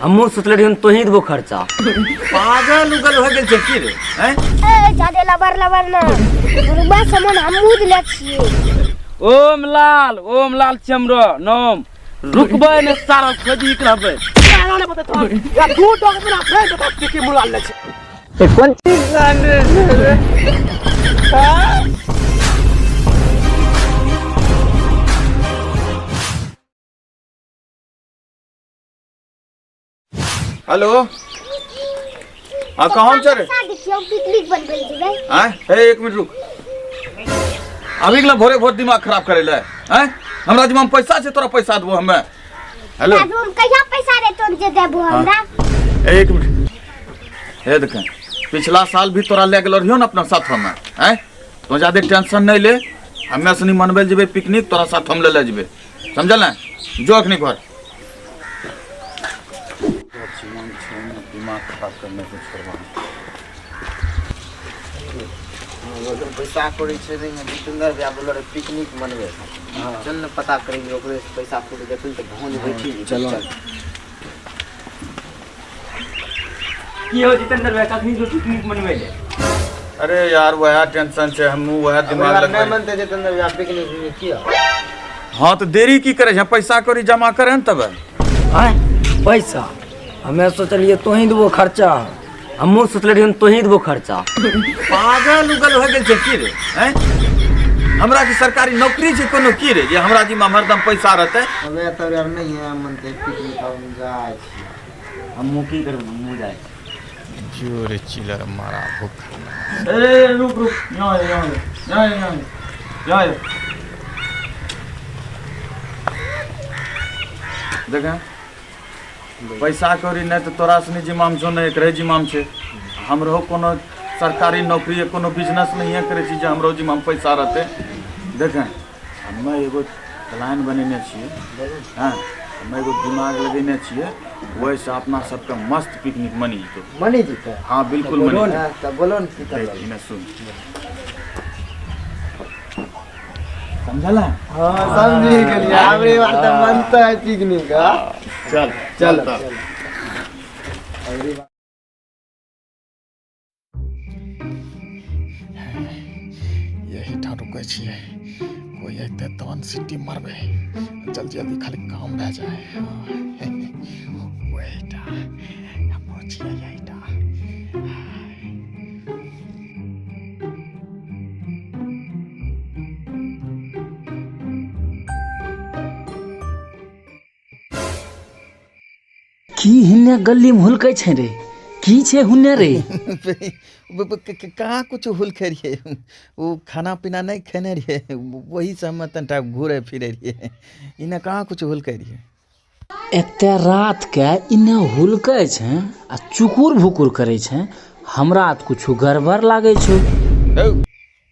हमहू सोचले रही तो ही देबो खर्चा। पागल उगल हो गेल छै की रे हैं? ए जादे लबर लबर ना रुबा सामान हमहू दिले छिए। ओम लाल चमरो नाम रुकबे ने सारा खोदी के रहबे। ना बता तो या दू टोक में अपने बता के मुलाल ले छै। ए कोन चीज जाने रे? हेलो हाँ कहाँ चल रे? देखियो पिकनिक बन गई जेबे। हैं ए एक मिनट रुक। अभी के भोरे भोर दिमाग खराब करे ले हैं? हमरा जिम्मा पैसा छै तोरा पैसा देबो हमे। हेलो आज हम कहिया पैसा रे तो जे देबो हमरा। एक मिनट हे देख पिछला साल भी तोरा ले गेल रहियो ना अपना साथ में हैं? तो ज्यादा टेंशन नहीं ले हमे सनी मनबे जेबे पिकनिक तोरा साथ हम ले जेबे समझल ना? जो अखनी घर दिमाग खराब करने को छोड़वा पैसा कौड़ी छै रे जितेंद्र भैया बोल रहे पिकनिक मनबे चल न पता करेंगे ओकरे से पैसा कौड़ी देखल त भोज बैठी चल की हो जितेंद्र भाई कखनी जो पिकनिक मनवे ले? अरे यार वह टेंशन छै हमहू वह दिमाग नहीं लगा मनते जितेंद्र भैया पिकनिक में किया। हाँ तो देरी की करे छै पैसा कौड़ी जमा करे न तब हैं पैसा हमें सोचलिए तो ही देबो खर्चा। हमहू सोचले रही तो ही देबो खर्चा। पागल उगल हो गेल छै की रे हैं? हमरा की सरकारी नौकरी छै कोनो की रे जे हमरा जिम्मा हरदम पैसा रहते? हमें तो यार नहीं है मनते पिकनिक हम जाय छी। हमहू की करब हमहू जाए। जोरे चिलर मारा भूखा। ए रुक यहाँ देख पैसा कौड़ी नहीं तो तोरा सनी जिम्माम छो नहीं एकरे जिम्माम छे। हमरो कोनो सरकारी नौकरी कोनो बिजनेस नहीं करे छी जे हमरो जिम्मा पैसा रहते। देख हमे एगो प्लान बनेने छिए हाँ हमे एगो दिमाग लगेने छिए वही से अपना सबके मस्त पिकनिक मनी जेतो। मनी जीते हाँ बिल्कुल मनी त बोलो न की कर इने सुन समझला? हां समझी गेलिए हमरे बात त मनता है पिकनिक का। चल यही ठाम रुकै छियै कोई अयतै तहन सिटी मारबै जल्दी जल्दी खाली काम भए जाए। वहीटा पहुँचिए यहीटा। की हिन्ने गली में हुलकै छै रे? की छै हुन्ने रे? कहाँ कुछ हुल रहिए वो खाना पीना नहीं खेने रहिए वही से हम तनिटा घूरे फिरे रहिए इन्हें कहाँ कुछ हुल रहिए। एते रात के इन्ने हुलकै छै आ चुकुर भुकुर करे छै हमरा त कुछ गड़बड़ लागे छौ।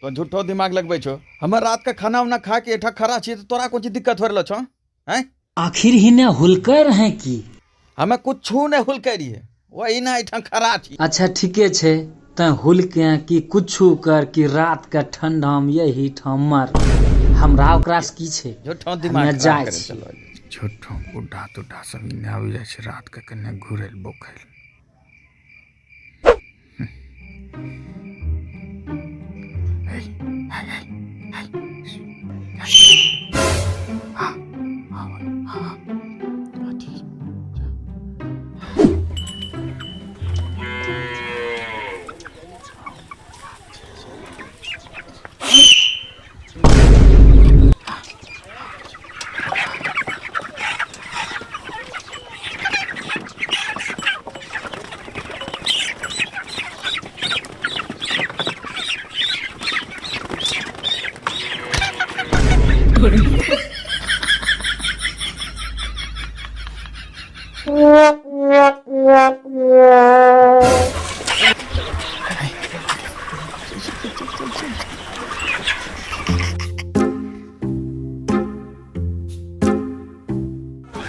तो झूठो दिमाग लगबे छो हमर रात का खाना उना खा के एठा खड़ा छी तो तोरा कोन दिक्कत हो रहलो छो हैं? आखिर हिन्ने हुलकै रहे की? हमें कुछ नहीं हुलकै रहिए वही ना एठा खड़ा छी। अच्छा ठीके छै त हुलके कि कुछू कर कि रात के ठंडा में यही ठाम मर हमरा ओकरा से की छै? झूठो दिमाग जाय करे छी। चलो झूठो बुढ़ा तुढ़ा सब इन्ने आबि जाइ छै रात के कने घुरैल बोखैल।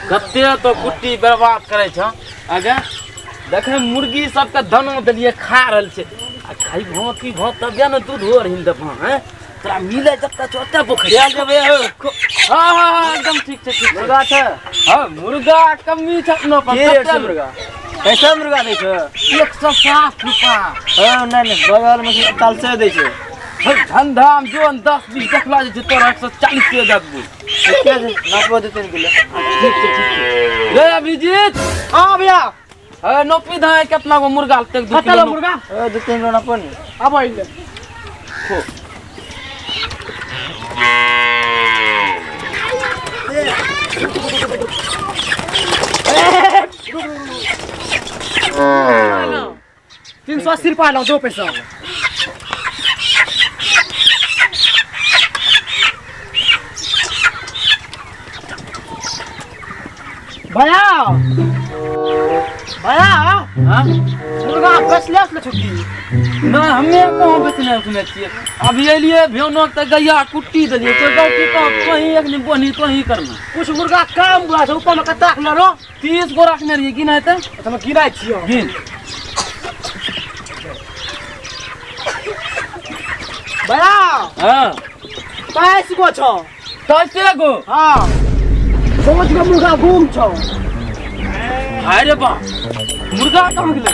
कते तो कुट्टी बर्बाद करे छ आगे देखे मुर्गी सबके दाना देलिए खा रहल छै आ खाई भात की भात तब न दूध हो रही दफा हैं तोरा मिले जब तक ओते पोखरिया जेबे हां हां एकदम ठीक छै ठीक मुर्गा छै हां मुर्गा कमी छै न पर कते मुर्गा कैसा मुर्गा दै छै 160 रुपया हां नहीं बगल में अस्पताल से दै छै धंधा में जो 10-20 देखला जे तोरा 140 के देबू क्या छै नापो दे 3 किलो ठीक छै रे अभिजीत हां भैया नोपी धा कितना गो मुर्गा तक 2 किलो मुर्गा 2-3 किलो नापो नहीं अब आइले तीन 380 रुपया लो 2 पैसा भैया भैया हां मुर्गा बेचले ले छुट्टी ना हमें कहां बेचने सुने छिए अभी एलिए भेनो त गैया कुट्टी देलिए तो गाँव की तो ही एक दिन बोनी तो ही करना कुछ मुर्गा काम हुआ छै ऊपर में कता ले रो 30 गो रखने रहिए गिनाय त तो मैं गिराय छियो गिन भैया हां 22 गो छौ कैसे गो हां 5 गो मुर्गा गुम छौ अरे बा मुर्गा कहां गेलै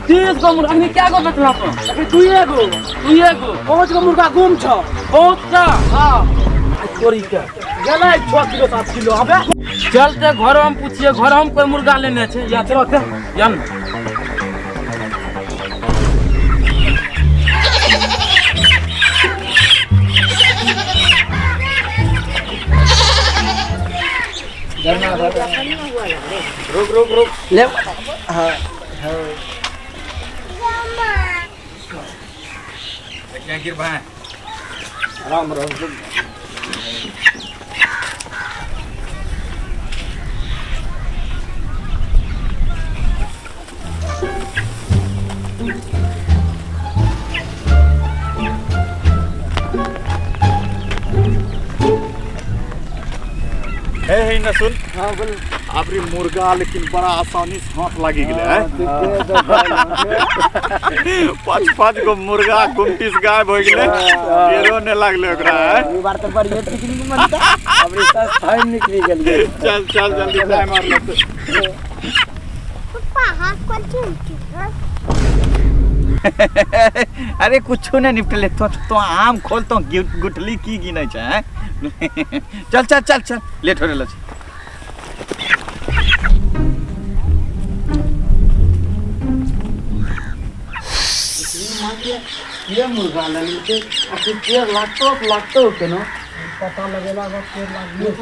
30 गो मुर्गा ने क्या गो बेचला तो अभी तू एगो 5 गो मुर्गा गुम छौ 5 टा हां तोरी के गेलै 6 किलो 7 किलो अबे चलते घर में पूछिए घर में कोई मुर्गा लेने छे या चलो थे या रुक ले हां क्या गिर भाई राम राम हे न सुन हां बोल अबरी मुर्गा लेकिन बड़ा आसानी से हाथ लागी गेले पाँच गो मुर्गा 29 गायब हो गेले केरो ने लागले ओकरा ई बार तो बड़ी पिकनिक मनता अबरी सब टाइम निकली गेल चल जल्दी टाइम मार ले पप्पा हाथ खोल के अरे कुछ ने निपटले तो आम खोल तो गुठली की गिनै छै चल लेट हो रहल छै ये मुर्गा लेके अच्छे पेड़ लागतो के न पता लगेला के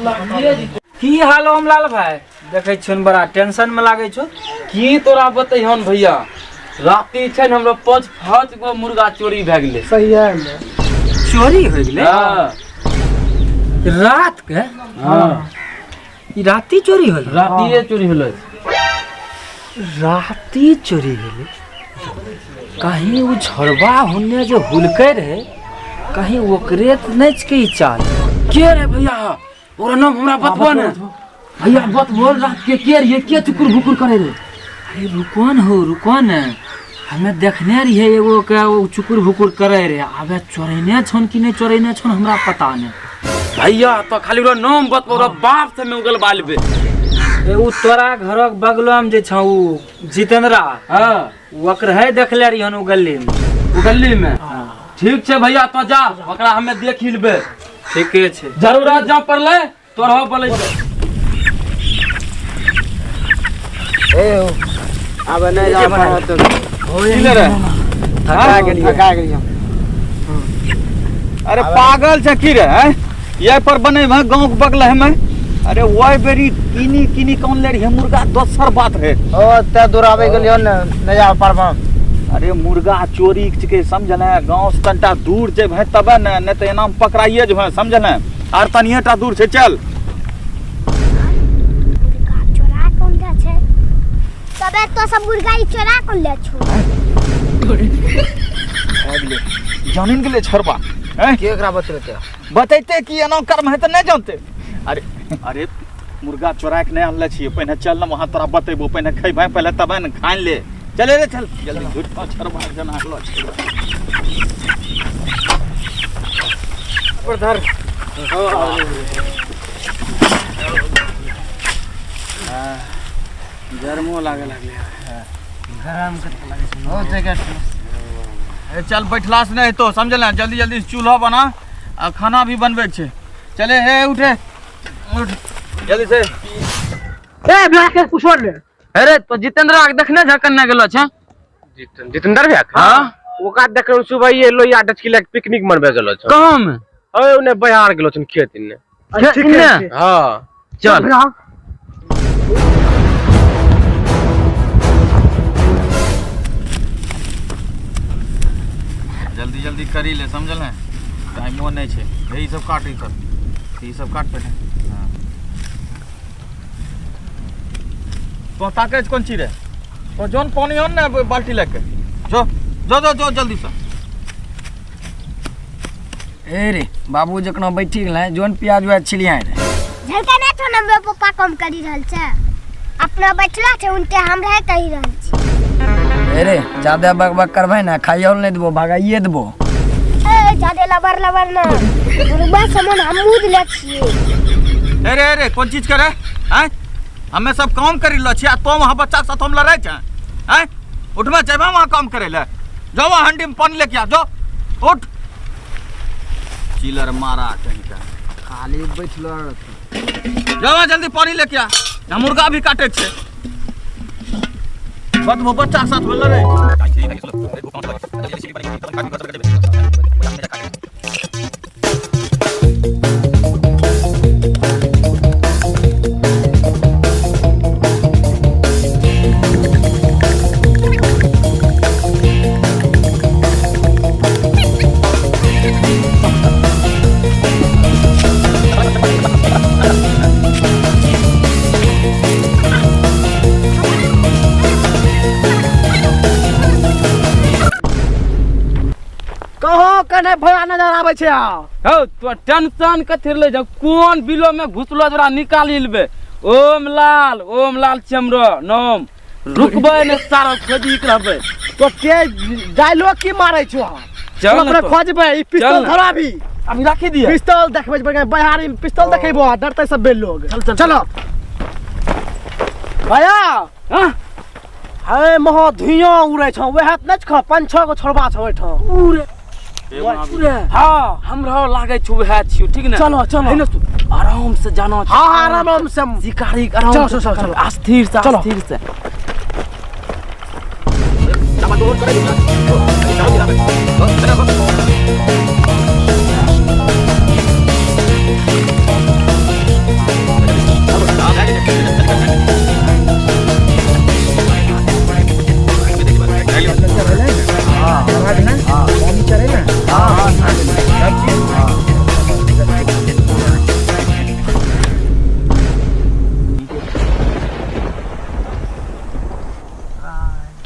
लाग की हाल ओमलाल भाई देखे छन बड़ा टेंशन में लागे छो की तोरा बतैहन भैया राती छै न हमरा 5 गो मुर्गा चोरी भ गेलै सही है चोरी हो गेले हां रात के हां ई राती चोरी होल रातीए चोरी होलै राती चोरी गेले कहीं वो झड़वा होने जो हुलके रहे कहीं ओकरे त नहीं के ई चाल के रे भैया ओरा नाम हमरा बतबो ने भैया बत बोल रात के रे के चुकुर भुकुर करे रे अरे रुको न हमें देखने रहिए एगो के वो चुकुर भुकुर करे रे आबे चोरैने छन कि नहीं चोरैने छन हमरा पता नहीं भैया तो खाली ओरा नाम बतबो ओरा बाप से में उगल बालबे उ तोरा घरक बगलो में जे छ उ जितेंद्रा हां ओकर है देखले रही हन उ गली में ठीक छै भैया तो जा ओकरा हमें देख ही लेबे ठीके छै जरूरत जा पड़ले तोरा बोले ए अब नहीं जा पाए तो किने रे थका गेलिए अरे पागल छै की रे ये पर बने में गांव के बगल है में अरे वही बेरी किनी कौन ले रही मुर्गा दोसर बात है ओ ते दुरावे गेलियो न नहीं जा पारबा अरे मुर्गा चोरी के समझले गांव से तंटा दूर जेबे तबे न नहीं तो एना पकड़ाइए जेबे समझले आर तनिएटा दूर छै चल मुर्गा चोरा कौन जा छै तबे तो सब मुर्गा ई चोरा कौन ले छो जानिन गेले छरबा हैं के एकरा बतैते बतैते कि एना कर्म है त नहीं जानते अरे मुर्गा चोरा के नहीं आनले छिए पहले चल न वहां तोरा बतेबो पहले खइबै पहले तबे न खाइन ले चले रे चल जल्दी झूठ छरबा जना हलो पर धर गर्मो लागे लगले गरम के लागे हो जगह चल बैठला से नहीं तो समझल ना, जल्दी जल्दी चूल्हा बना और खाना भी बनबे के छे। चले हे उठे उठ जल्दी से। ए ब्याह के पूछो ले। अरे तो जितेंद्र आके देखने झकन्ने गेलो छ। जितेंद्र भैया हां ओका देखो सुबह ये लो या डच के पिकनिक मनबे गेलो छ। कहां में? ओए उने बिहार गेलो छ खेत इन्ने। ठीक है हां चल जल्दी जल्दी करी ले समझल है, टाइमो नहीं छे। यही सब काट, ई सब काट पे। हां तो ताके कौन चीज रे? तो जोन पानी होन ना बाल्टी लेके जो जो जो जो जल्दी से। ए रे बाबू जकना बैठी गेलै जोन प्याज वा छिलिया रे झलका ना तो नंबर पप्पा कम करी रहल छै, अपना बैठला छै उनते हम रह कही रहल छी। ए रे ज्यादा बकबक करबै ना खाइयो नहीं देबो भागाइए देबो। ए ज्यादा लबर लबर ना रुबा सामान हम मूद ले छिए। अरे कौन चीज करे हैं? हमें सब काम करी लो छिया, तो वहां बच्चा के साथ हम लड़ाई छ हैं? उठवा चाहिए वहां काम करे ले। जाओ वहां हंडी में पानी लेके आ, जाओ उठ। चिलर मारा कहीं का खाली बैठलो जाओ जल्दी पानी लेके आ, ना मुर्गा भी काटे छे। बत वो बच्चा के साथ में लड़ाई। कहो कने भया नजर आबै छै। हो तो टेंशन कथि ले जा, कोन बिलो में घुसलो जरा निकाली लेबे। ओम लाल चमरो नाम रुकबे ने सारा खोजी करबे। तो के डायलॉग की मारै छो? चल अपने खोजबे ई पिस्तौल धरा भी अभी रखी दिए। पिस्तौल देखबै बिहारी में पिस्तौल देखेबो डरते सब बेल लोग। चलो भैया हां हे महा धुइयां उड़ै छ, वहे न छ 5-6 गो छोड़बा छ ओठ उड़े हाँ हमरा लागे छु वह छियो। ठीक ने चलो चलो आराम से जाना। हाँ आराम से शिकारी आराम से चलो अस्थिर से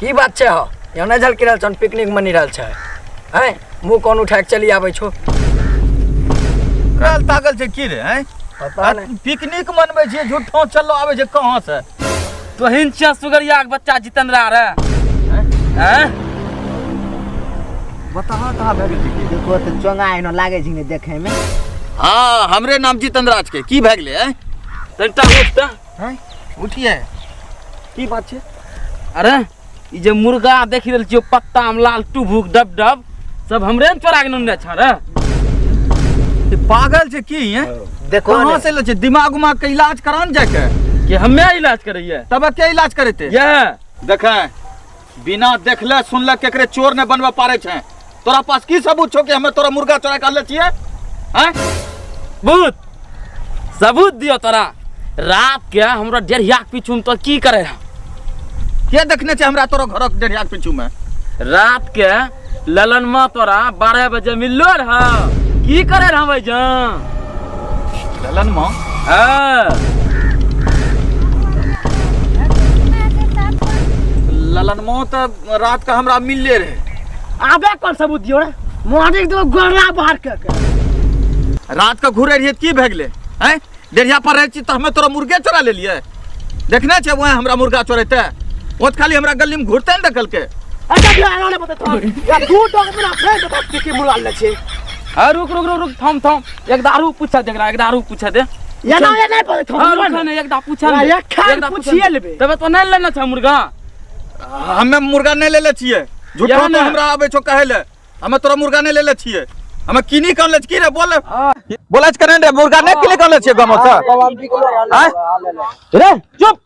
की बात छै हो? यहाँ झल के रहल छन पिकनिक मनी रहल छै हैं? मुंह कोन उठा के चली आबै छो? रहल तागल छै की रे हैं? पता नहीं पिकनिक मनबै छियै, झूठो चलो आबै छै कहां से? तो हिंचा सुगरिया के बच्चा जितेंद्र रे हैं? बताहा कहां भे गेल? देखो त चोंगा एनो लागे छै ने देखे में। हां हमरे नाम जितेंद्र आज के की भे गेले हैं? तंटा उठता हैं उठिए की बात छै? अरे ई जे मुर्गा देख रहल छियो पत्ता में लाल टुभुक डब डब सब हमरे ने चोरा के नन्ने छ रे। ये पागल छै की हैं? देखो कहां से ले छै? दिमाग उमाग के इलाज करान जाके कि हमे इलाज करैये तब के इलाज करते ये देखे बिना देखले सुनले केकरे चोर ने बनबे पारे छै। तोरा पास की सबूत छौ कि हमें तोरा मुर्गा चोरा के ले छिए हैं? सबूत दियो तोरा। रात के हमरा डेढ़िया के पीछू में तो की करे रहा? के देखने छै हमरा तोरा घर के डेढ़िया के पीछू में? रात के ललनमा तोरा 12 बजे मिललो रहा, की करे रहा भाई जान? ललन मां ललन मां तो रात का हमरा मिलले रहे। आबे कौन सबूत दियो रे? मोहनी तो गोरा बाहर के रात का घूरे रहिए की भे गेले हैं? डेढ़िया पर रहे छी तो हमें तोरा मुर्गे चोरा ले लिए। देखने छै वहां हमरा मुर्गा चोरेते ओत खाली हमरा गली में घुरते न देखल के। अच्छा बिहार वाले बता तो या दू डॉग में फ्रेंड बता के मुर्गा ले छै हाँ रुक रुक रुक रुक थम एक दारू पूछा दे एक दारू पूछा दे ये नहीं पड़े हाँ रुक ने एक दा पूछा ना एक खान पूछिए लेबे तबे तो नहीं लेना था मुर्गा हमें मुर्गा नहीं ले ले छिए झूठो यहाँ तो ना। हमरा आबे छो कहे ले हमें तोरा मुर्गा नहीं ले ले छिए हमें किनी कर ले की रे बोले बोले करे रे मुर्गा नहीं किनी कर ले छिए गम से रे चुप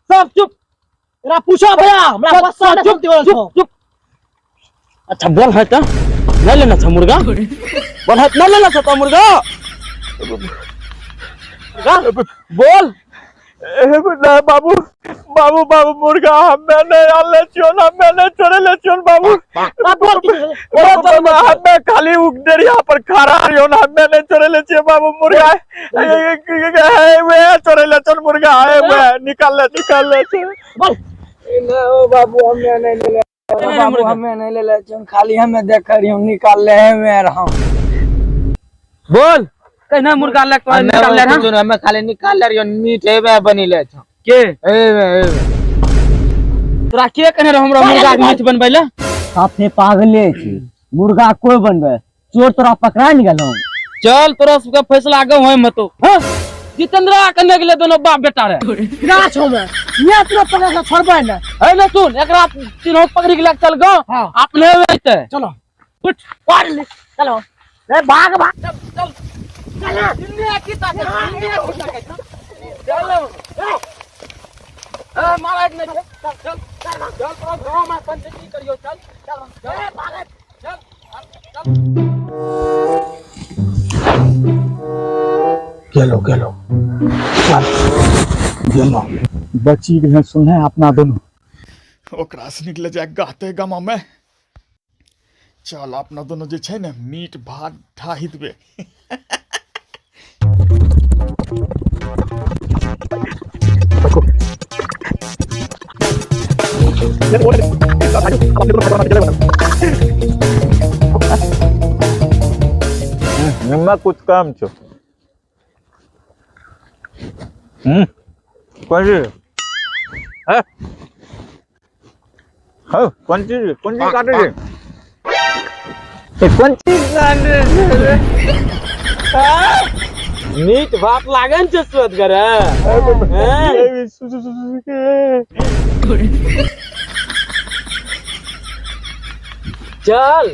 सब चुप तेरा पूछो भैया हमरा बस्सा चुप चुप अच्छा बोल है तो नहीं लेना था मुर्गा बोल है नहीं लेना था मुर्गा बोल बाबू बाबू बाबू मुर्गा मैंने आले छियो ना मैंने चोरे ले छियो बाबू हमें खाली उगदेरिया पर खड़ा रियो ना मैंने चोरे ले छियो बाबू मुर्गा है वे चोरे ले छियो मुर्गा है वे निकाल ले बाबू हमें नहीं ले बाबू हमें नहीं ले चुन खाली हमें देख रही हूं निकाल ले है मैं रहा बोल कहना मुर्गा लग तो निकाल ले रहा हमें खाली निकाल ले रही मीट है वे बनी ले छ के ए तोरा के कहने रहो हमरा मुर्गा के मीट बनबैले साथे पागले छी मुर्गा कोई बनबे चोर तोरा पकड़ा नहीं गेलो चल तोरा सबका फैसला आगे होय मतो हां जितेंद्र कने गेले दोनों बाप बेटा रे ना छो मैं ये तोरा पकड़ के छोड़बे ना है ना सुन एकरा तीनों पकड़ के ले चल गो अपने होते चलो उठ पार ले चलो रे भाग भाग चल दुनिया की ताकत दुनिया की ताकत चल ए मारा एक नहीं चल पूरा गांव में पंचायती करियो चल भाग चल गेलो बची गए सुने अपना दोनों ओकरा से निकले जाए गाते गमा में चल अपना दोनों जे छै ने मीट भात ढाही देबे निम्मा कुछ काम छो कौन चीज है हाँ कौन चीज काटे रे कौन चीज मीट भात लागन छ स्वाद करे चल